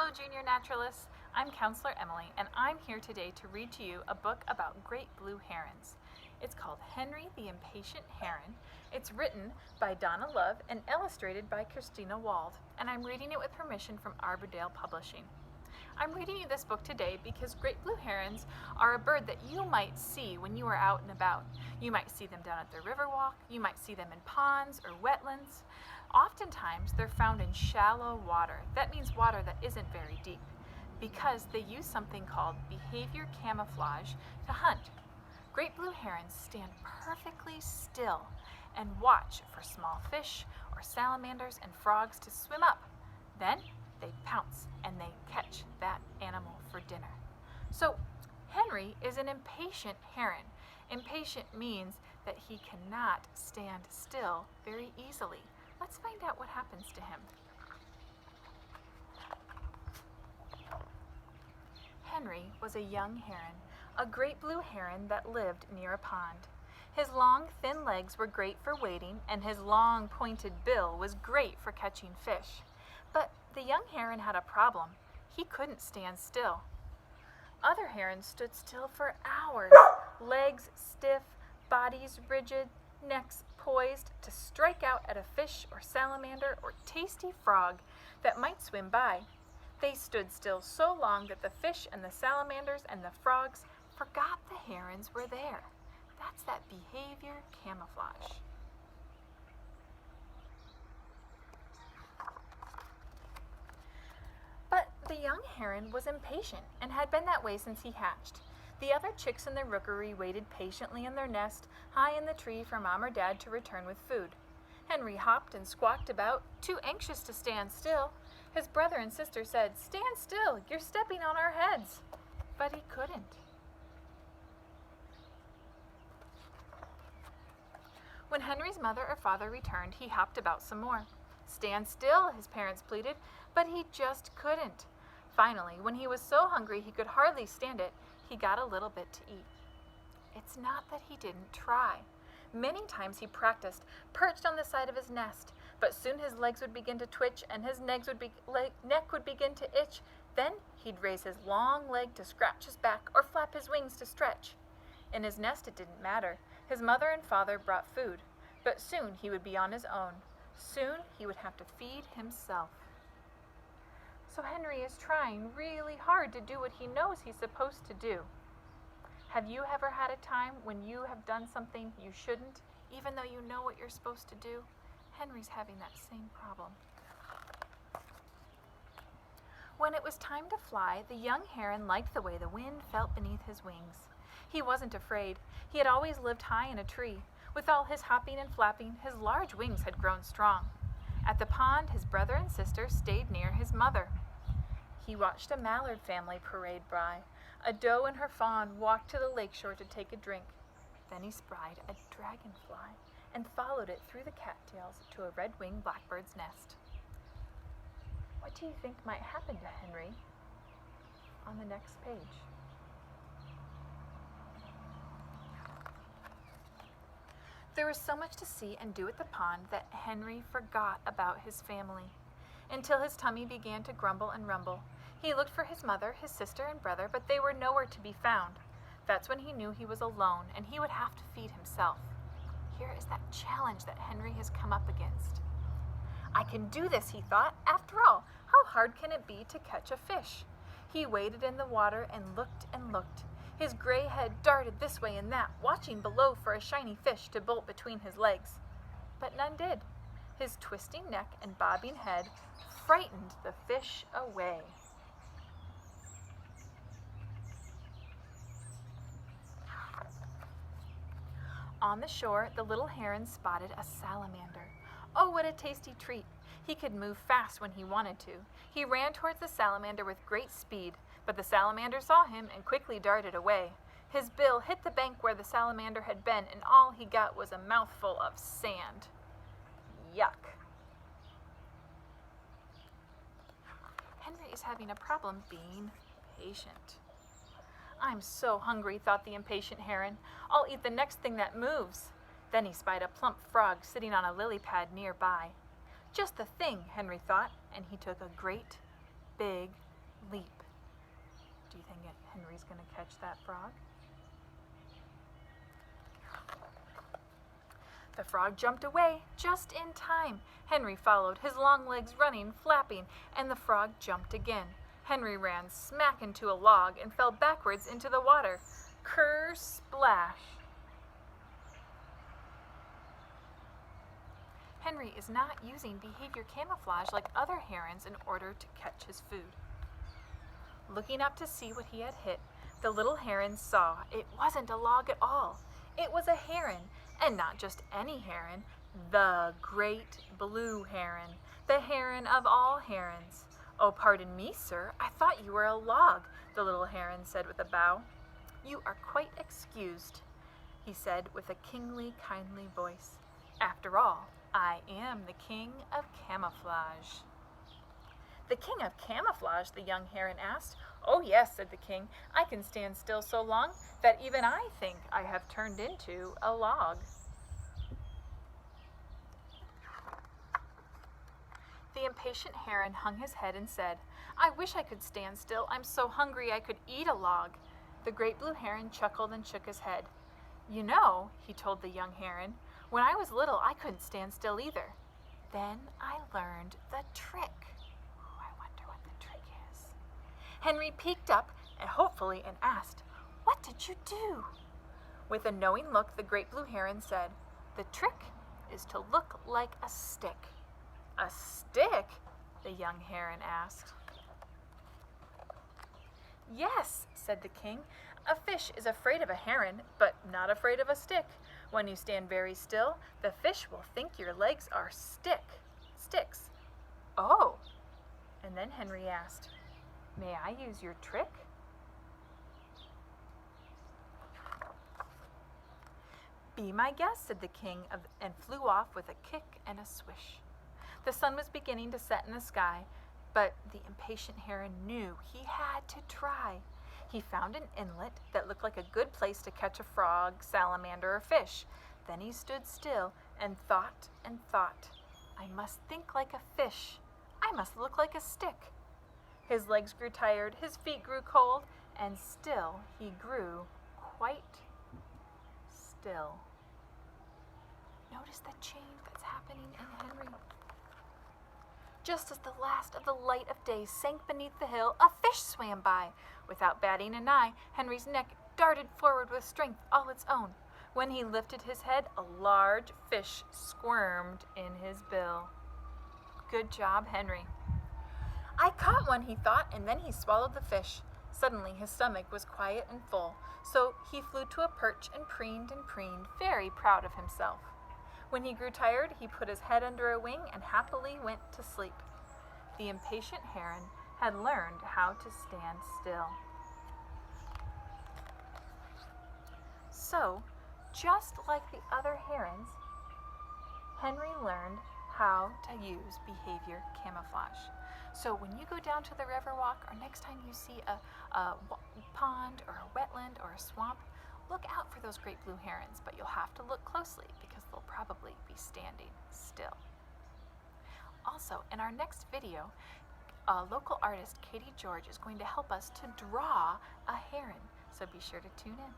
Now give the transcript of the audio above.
Hello, junior naturalists. I'm Counselor Emily, and I'm here today to read to you a book about great blue herons. It's called Henry the Impatient Heron. It's written by Donna Love and illustrated by Christina Wald, and I'm reading it with permission from Arbordale Publishing. I'm reading you this book today because great blue herons are a bird that you might see when you are out and about. You might see them down at the riverwalk, you might see them in ponds or wetlands. Oftentimes, they're found in shallow water. That means water that isn't very deep, because they use something called behavior camouflage to hunt. Great blue herons stand perfectly still and watch for small fish or salamanders and frogs to swim up. Then they pounce and they catch that animal for dinner. So Henry is an impatient heron. Impatient means that he cannot stand still very easily. Let's find out what happens to him. Henry was a young heron, a great blue heron that lived near a pond. His long, thin legs were great for wading, and his long, pointed bill was great for catching fish. But the young heron had a problem. He couldn't stand still. Other herons stood still for hours, legs stiff, bodies rigid, necks poised to strike out at a fish or salamander or tasty frog that might swim by. They stood still so long that the fish and the salamanders and the frogs forgot the herons were there. That's that behavior camouflage. But the young heron was impatient and had been that way since he hatched. The other chicks in the rookery waited patiently in their nest, high in the tree for Mom or Dad to return with food. Henry hopped and squawked about, too anxious to stand still. His brother and sister said, "Stand still, you're stepping on our heads." But he couldn't. When Henry's mother or father returned, he hopped about some more. "Stand still," his parents pleaded, but he just couldn't. Finally, when he was so hungry he could hardly stand it, he got a little bit to eat. It's not that he didn't try. Many times he practiced, perched on the side of his nest, but soon his legs would begin to twitch and his neck would begin to itch. Then he'd raise his long leg to scratch his back or flap his wings to stretch. In his nest it didn't matter. His mother and father brought food, but soon he would be on his own. Soon he would have to feed himself. So Henry is trying really hard to do what he knows he's supposed to do. Have you ever had a time when you have done something you shouldn't, even though you know what you're supposed to do? Henry's having that same problem. When it was time to fly, the young heron liked the way the wind felt beneath his wings. He wasn't afraid. He had always lived high in a tree. With all his hopping and flapping, his large wings had grown strong. At the pond, his brother and sister stayed near his mother. He watched a mallard family parade by. A doe and her fawn walked to the lakeshore to take a drink. Then he spied a dragonfly and followed it through the cattails to a red-winged blackbird's nest. What do you think might happen to Henry on the next page? There was so much to see and do at the pond that Henry forgot about his family, until his tummy began to grumble and rumble. He looked for his mother, his sister, and brother, but they were nowhere to be found. That's when he knew he was alone, and he would have to feed himself. Here is that challenge that Henry has come up against. "I can do this," he thought. "After all, how hard can it be to catch a fish?" He waded in the water and looked and looked. His gray head darted this way and that, watching below for a shiny fish to bolt between his legs. But none did. His twisting neck and bobbing head frightened the fish away. On the shore, the little heron spotted a salamander. Oh, what a tasty treat! He could move fast when he wanted to. He ran towards the salamander with great speed, but the salamander saw him and quickly darted away. His bill hit the bank where the salamander had been, and all he got was a mouthful of sand. Yuck! Henry is having a problem being patient. "I'm so hungry," thought the impatient heron. "I'll eat the next thing that moves." Then he spied a plump frog sitting on a lily pad nearby. Just the thing, Henry thought, and he took a great, big leap. Do you think Henry's going to catch that frog? The frog jumped away just in time. Henry followed, his long legs running, flapping, and the frog jumped again. Henry ran smack into a log and fell backwards into the water. Ker-splash! Henry is not using behavior camouflage like other herons in order to catch his food. Looking up to see what he had hit, the little heron saw it wasn't a log at all. It was a heron, and not just any heron, the great blue heron, the heron of all herons. "Oh, pardon me, sir, I thought you were a log," the little heron said with a bow. "You are quite excused," he said with a kingly, kindly voice. "After all, I am the king of camouflage." "The king of camouflage?" the young heron asked. "Oh yes," said the king. "I can stand still so long that even I think I have turned into a log." The impatient heron hung his head and said, "I wish I could stand still. I'm so hungry I could eat a log." The great blue heron chuckled and shook his head. "You know," he told the young heron, "when I was little I couldn't stand still either. Then I learned the trick." I wonder what the trick is. Henry peeked up hopefully and asked, "What did you do?" With a knowing look, the great blue heron said, "The trick is to look like a stick." "A stick?" the young heron asked. "Yes," said the king. "A fish is afraid of a heron, but not afraid of a stick. When you stand very still, the fish will think your legs are sticks." "Oh." And then Henry asked, "May I use your trick?" "Be my guest," said the king, and flew off with a kick and a swish. The sun was beginning to set in the sky, but the impatient heron knew he had to try. He found an inlet that looked like a good place to catch a frog, salamander, or fish. Then he stood still and thought and thought. "I must think like a fish. I must look like a stick." His legs grew tired, his feet grew cold, and still he grew quite still. Notice the change that's happening in Henry. Just as the last of the light of day sank beneath the hill, a fish swam by. Without batting an eye, Henry's neck darted forward with strength all its own. When he lifted his head, a large fish squirmed in his bill. Good job, Henry. "I caught one," he thought, and then he swallowed the fish. Suddenly his stomach was quiet and full, so he flew to a perch and preened, very proud of himself. When he grew tired, he put his head under a wing and happily went to sleep. The impatient heron had learned how to stand still. So, just like the other herons, Henry learned how to use behavior camouflage. So when you go down to the river walk, or next time you see a pond or a wetland or a swamp, look out for those great blue herons, but you'll have to look closely because they'll probably be standing still. Also, in our next video, local artist Katie George is going to help us to draw a heron, so be sure to tune in.